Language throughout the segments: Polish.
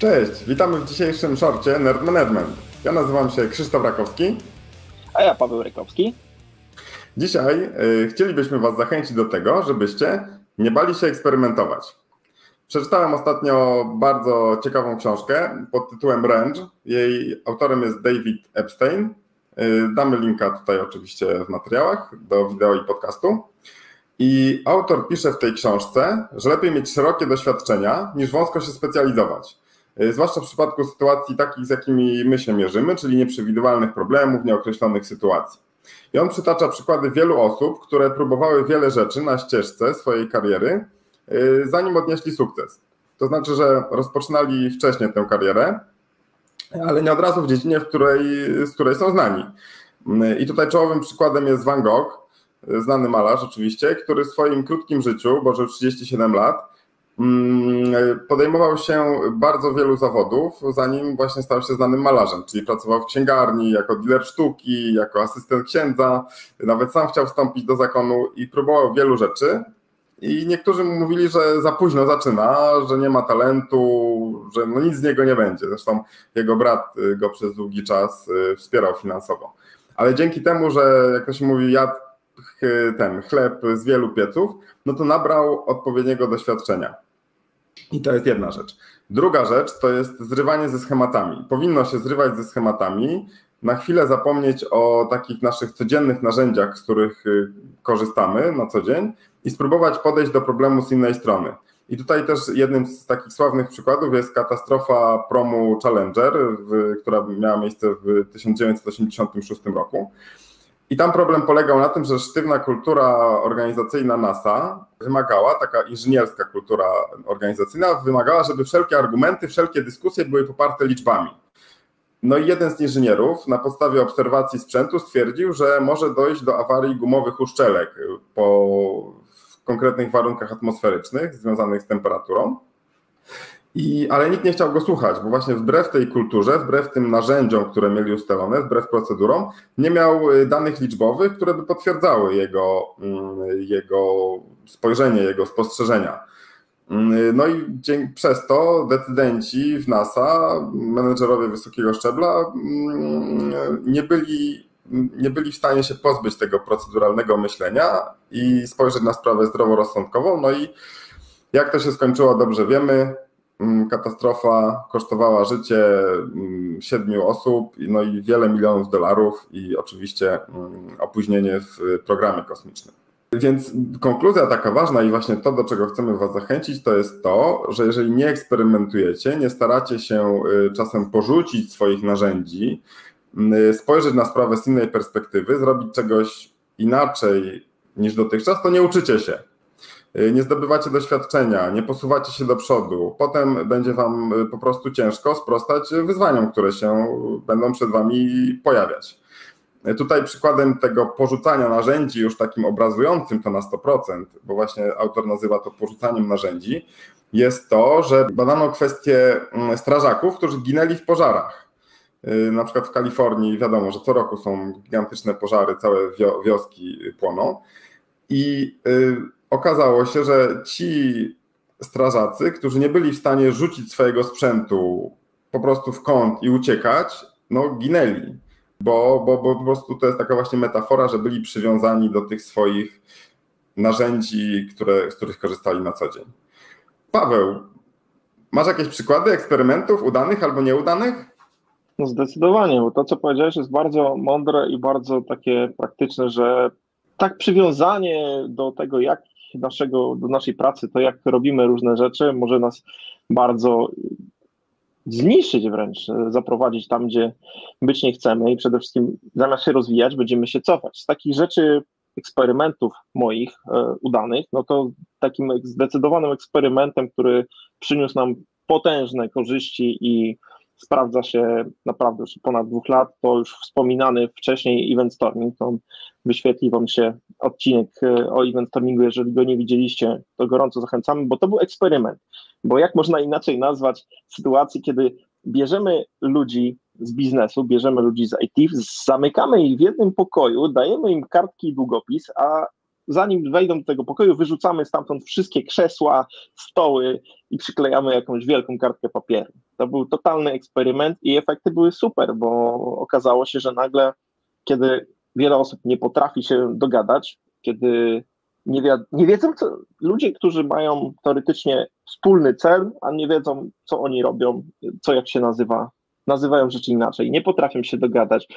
Cześć, witamy w dzisiejszym shorcie Nerd Management. Ja nazywam się Krzysztof Rakowski. A ja Paweł Rykowski. Dzisiaj chcielibyśmy Was zachęcić do tego, żebyście nie bali się eksperymentować. Przeczytałem ostatnio bardzo ciekawą książkę pod tytułem Range. Jej autorem jest David Epstein. Damy linka tutaj oczywiście w materiałach do wideo i podcastu. I autor pisze w tej książce, że lepiej mieć szerokie doświadczenia niż wąsko się specjalizować. Zwłaszcza w przypadku sytuacji takich, z jakimi my się mierzymy, czyli nieprzewidywalnych problemów, nieokreślonych sytuacji. I on przytacza przykłady wielu osób, które próbowały wiele rzeczy na ścieżce swojej kariery, zanim odnieśli sukces. To znaczy, że rozpoczynali wcześniej tę karierę, ale nie od razu w dziedzinie, z której są znani. I tutaj czołowym przykładem jest Van Gogh, znany malarz oczywiście, który w swoim krótkim życiu, bo żył 37 lat, podejmował się bardzo wielu zawodów, zanim właśnie stał się znanym malarzem, czyli pracował w księgarni, jako dealer sztuki, jako asystent księdza, nawet sam chciał wstąpić do zakonu i próbował wielu rzeczy. I niektórzy mu mówili, że za późno zaczyna, że nie ma talentu, że no nic z niego nie będzie. Zresztą jego brat go przez długi czas wspierał finansowo. Ale dzięki temu, że jak to się mówi, jadł ten chleb z wielu pieców, no to nabrał odpowiedniego doświadczenia. I to jest jedna rzecz. Druga rzecz to jest zrywanie ze schematami. Powinno się zrywać ze schematami, na chwilę zapomnieć o takich naszych codziennych narzędziach, z których korzystamy na co dzień i spróbować podejść do problemu z innej strony. I tutaj też jednym z takich sławnych przykładów jest katastrofa promu Challenger, która miała miejsce w 1986 roku. I tam problem polegał na tym, że sztywna kultura organizacyjna NASA wymagała, taka inżynierska kultura organizacyjna wymagała, żeby wszelkie argumenty, wszelkie dyskusje były poparte liczbami. No i jeden z inżynierów na podstawie obserwacji sprzętu stwierdził, że może dojść do awarii gumowych uszczelek w konkretnych warunkach atmosferycznych związanych z temperaturą. Ale nikt nie chciał go słuchać, bo właśnie wbrew tej kulturze, wbrew tym narzędziom, które mieli ustalone, wbrew procedurom, nie miał danych liczbowych, które by potwierdzały jego spojrzenie, jego spostrzeżenia. No i przez to decydenci w NASA, menedżerowie wysokiego szczebla nie byli w stanie się pozbyć tego proceduralnego myślenia i spojrzeć na sprawę zdroworozsądkową. No i jak to się skończyło, dobrze wiemy. Katastrofa kosztowała życie 7 osób, no i wiele milionów dolarów i oczywiście opóźnienie w programie kosmicznym. Więc konkluzja taka ważna i właśnie to, do czego chcemy Was zachęcić, to jest to, że jeżeli nie eksperymentujecie, nie staracie się czasem porzucić swoich narzędzi, spojrzeć na sprawę z innej perspektywy, zrobić czegoś inaczej niż dotychczas, to nie uczycie się. Nie zdobywacie doświadczenia, nie posuwacie się do przodu, potem będzie Wam po prostu ciężko sprostać wyzwaniom, które się będą przed Wami pojawiać. Tutaj przykładem tego porzucania narzędzi, już takim obrazującym to na 100%, bo właśnie autor nazywa to porzucaniem narzędzi, jest to, że badano kwestię strażaków, którzy ginęli w pożarach. Na przykład w Kalifornii wiadomo, że co roku są gigantyczne pożary, całe wioski płoną i okazało się, że ci strażacy, którzy nie byli w stanie rzucić swojego sprzętu po prostu w kąt i uciekać, no ginęli, bo po prostu to jest taka właśnie metafora, że byli przywiązani do tych swoich narzędzi, z których korzystali na co dzień. Paweł, masz jakieś przykłady eksperymentów udanych albo nieudanych? No zdecydowanie, bo to, co powiedziałeś, jest bardzo mądre i bardzo takie praktyczne, że tak przywiązanie do tego, do naszej pracy, to jak robimy różne rzeczy, może nas bardzo zniszczyć wręcz, zaprowadzić tam, gdzie być nie chcemy i przede wszystkim zamiast się rozwijać, będziemy się cofać. Z takich rzeczy, eksperymentów moich udanych, no to takim zdecydowanym eksperymentem, który przyniósł nam potężne korzyści i sprawdza się naprawdę już ponad 2 lat, to już wspominany wcześniej Event Storming, to wyświetli Wam się odcinek o Event Stormingu, jeżeli go nie widzieliście, to gorąco zachęcamy, bo to był eksperyment, bo jak można inaczej nazwać sytuację, kiedy bierzemy ludzi z biznesu, bierzemy ludzi z IT, zamykamy ich w jednym pokoju, dajemy im kartki i długopis, a zanim wejdą do tego pokoju, wyrzucamy stamtąd wszystkie krzesła, stoły i przyklejamy jakąś wielką kartkę papieru. To był totalny eksperyment i efekty były super, bo okazało się, że nagle, kiedy wiele osób nie potrafi się dogadać, kiedy nie wiedzą, co ludzie, którzy mają teoretycznie wspólny cel, a nie wiedzą, co oni robią, co jak się nazywa, nazywają rzeczy inaczej, nie potrafią się dogadać,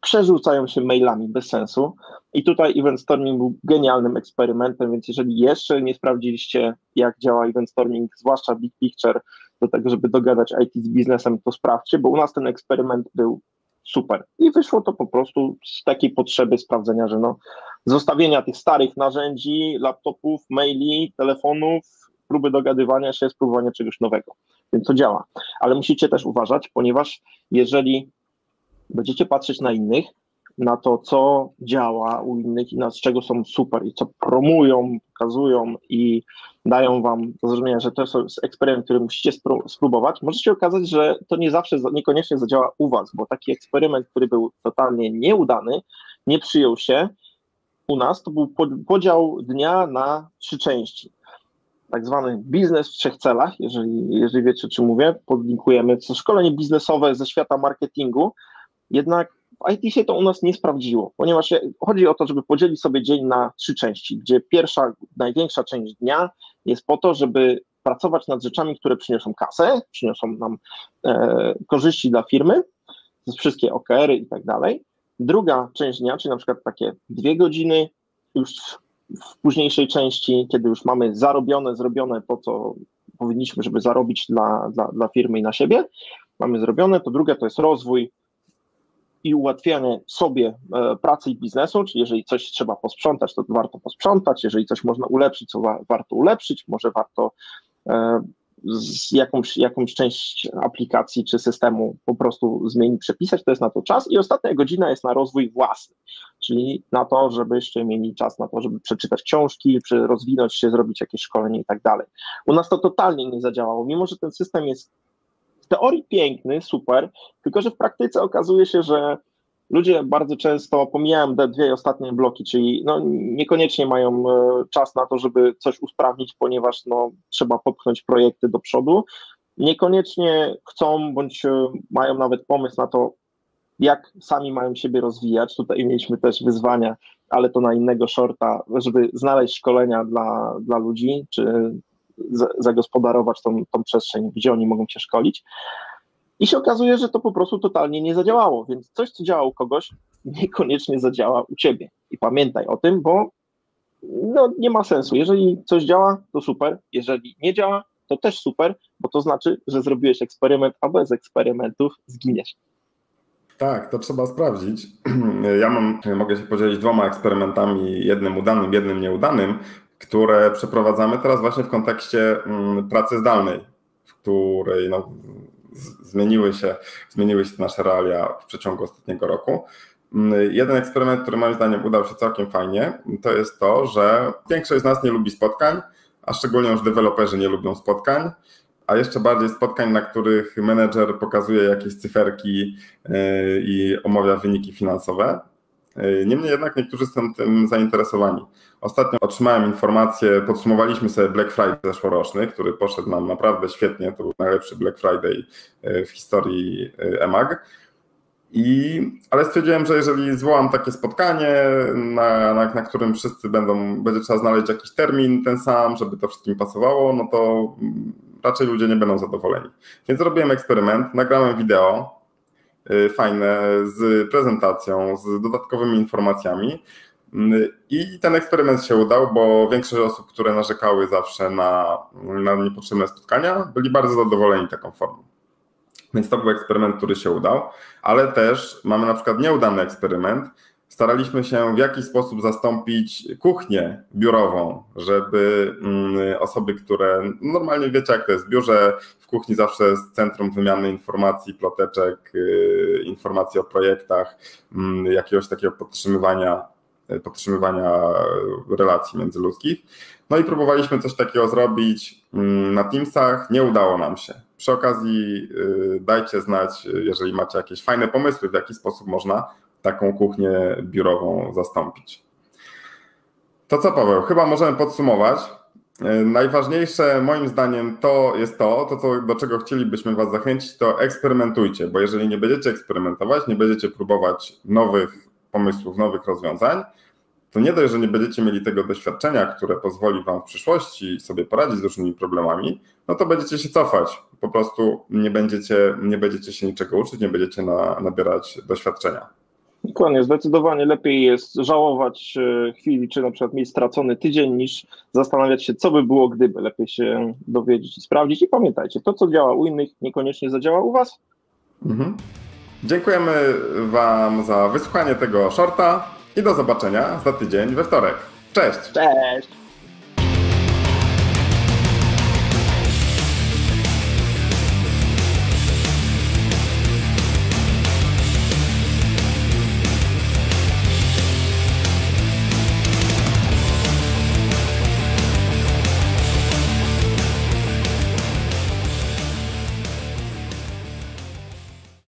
przerzucają się mailami bez sensu. I tutaj Event Storming był genialnym eksperymentem, więc jeżeli jeszcze nie sprawdziliście, jak działa Event Storming, zwłaszcza Big Picture, do tego, żeby dogadać IT z biznesem, to sprawdźcie, bo u nas ten eksperyment był super. I wyszło to po prostu z takiej potrzeby sprawdzenia, że zostawienia tych starych narzędzi, laptopów, maili, telefonów, próby dogadywania się, spróbowania czegoś nowego. Więc to działa. Ale musicie też uważać, ponieważ jeżeli będziecie patrzeć na innych, na to, co działa u innych i z czego są super i co promują, pokazują i dają wam do zrozumienia, że to jest eksperyment, który musicie spróbować, może się okazać, że to nie zawsze, niekoniecznie zadziała u was, bo taki eksperyment, który był totalnie nieudany, nie przyjął się u nas, to był podział dnia na 3 części. Tak zwany biznes w 3 celach, jeżeli wiecie, o czym mówię, podlinkujemy. To szkolenie biznesowe ze świata marketingu, jednak w IT się to u nas nie sprawdziło, ponieważ chodzi o to, żeby podzielić sobie dzień na 3 części, gdzie pierwsza, największa część dnia jest po to, żeby pracować nad rzeczami, które przyniosą kasę, przyniosą nam korzyści dla firmy, wszystkie OKR-y i tak dalej. Druga część dnia, czyli na przykład takie 2 godziny, już w późniejszej części, kiedy już mamy zrobione to, co powinniśmy, żeby zarobić dla firmy i na siebie, mamy zrobione, to drugie to jest rozwój i ułatwianie sobie pracy i biznesu, czyli jeżeli coś trzeba posprzątać, to warto posprzątać, jeżeli coś można ulepszyć, to warto ulepszyć, może warto jakąś część aplikacji czy systemu po prostu zmienić, przepisać, to jest na to czas i ostatnia godzina jest na rozwój własny, czyli na to, żebyście mieli czas na to, żeby przeczytać książki, rozwinąć się, zrobić jakieś szkolenie i tak dalej. U nas to totalnie nie zadziałało, mimo że ten system jest w teorii piękny, super, tylko że w praktyce okazuje się, że ludzie bardzo często pomijają te 2 ostatnie bloki, czyli niekoniecznie mają czas na to, żeby coś usprawnić, ponieważ trzeba popchnąć projekty do przodu. Niekoniecznie chcą, bądź mają nawet pomysł na to, jak sami mają siebie rozwijać. Tutaj mieliśmy też wyzwania, ale to na innego shorta, żeby znaleźć szkolenia dla ludzi, czy zagospodarować tą przestrzeń, gdzie oni mogą się szkolić. I się okazuje, że to po prostu totalnie nie zadziałało, więc coś, co działa u kogoś, niekoniecznie zadziała u ciebie. I pamiętaj o tym, bo nie ma sensu. Jeżeli coś działa, to super. Jeżeli nie działa, to też super, bo to znaczy, że zrobiłeś eksperyment, a bez eksperymentów zginiesz. Tak, to trzeba sprawdzić. Mogę się podzielić 2 eksperymentami, jednym udanym, jednym nieudanym, które przeprowadzamy teraz właśnie w kontekście pracy zdalnej, w której zmieniły się nasze realia w przeciągu ostatniego roku. Jeden eksperyment, który moim zdaniem udał się całkiem fajnie, to jest to, że większość z nas nie lubi spotkań, a szczególnie już deweloperzy nie lubią spotkań, a jeszcze bardziej spotkań, na których menedżer pokazuje jakieś cyferki i omawia wyniki finansowe. Niemniej jednak niektórzy są tym zainteresowani. Ostatnio otrzymałem informację, podsumowaliśmy sobie Black Friday zeszłoroczny, który poszedł nam naprawdę świetnie, to był najlepszy Black Friday w historii EMAG. Ale stwierdziłem, że jeżeli zwołam takie spotkanie, na którym wszyscy będzie trzeba znaleźć jakiś termin ten sam, żeby to wszystkim pasowało, to raczej ludzie nie będą zadowoleni. Więc zrobiłem eksperyment, nagrałem wideo fajne z prezentacją, z dodatkowymi informacjami i ten eksperyment się udał, bo większość osób, które narzekały zawsze na niepotrzebne spotkania, byli bardzo zadowoleni taką formą. Więc to był eksperyment, który się udał, ale też mamy na przykład nieudany eksperyment. Staraliśmy się w jakiś sposób zastąpić kuchnię biurową, żeby osoby, które normalnie wiecie jak to jest w biurze, w kuchni zawsze jest centrum wymiany informacji, ploteczek, informacji o projektach, jakiegoś takiego podtrzymywania relacji międzyludzkich. I próbowaliśmy coś takiego zrobić na Teamsach, nie udało nam się. Przy okazji dajcie znać, jeżeli macie jakieś fajne pomysły, w jaki sposób można taką kuchnię biurową zastąpić. To co, Paweł, chyba możemy podsumować. Najważniejsze moim zdaniem to jest do czego chcielibyśmy Was zachęcić, to eksperymentujcie, bo jeżeli nie będziecie eksperymentować, nie będziecie próbować nowych pomysłów, nowych rozwiązań, to nie dość, że nie będziecie mieli tego doświadczenia, które pozwoli Wam w przyszłości sobie poradzić z różnymi problemami, no to będziecie się cofać. Po prostu nie będziecie się niczego uczyć, nie będziecie nabierać doświadczenia. Dokładnie, zdecydowanie lepiej jest żałować chwili, czy na przykład mieć stracony tydzień, niż zastanawiać się, co by było, gdyby. Lepiej się dowiedzieć i sprawdzić. I pamiętajcie, to, co działa u innych, niekoniecznie zadziała u Was. Dziękujemy Wam za wysłuchanie tego shorta i do zobaczenia za tydzień we wtorek. Cześć! Cześć!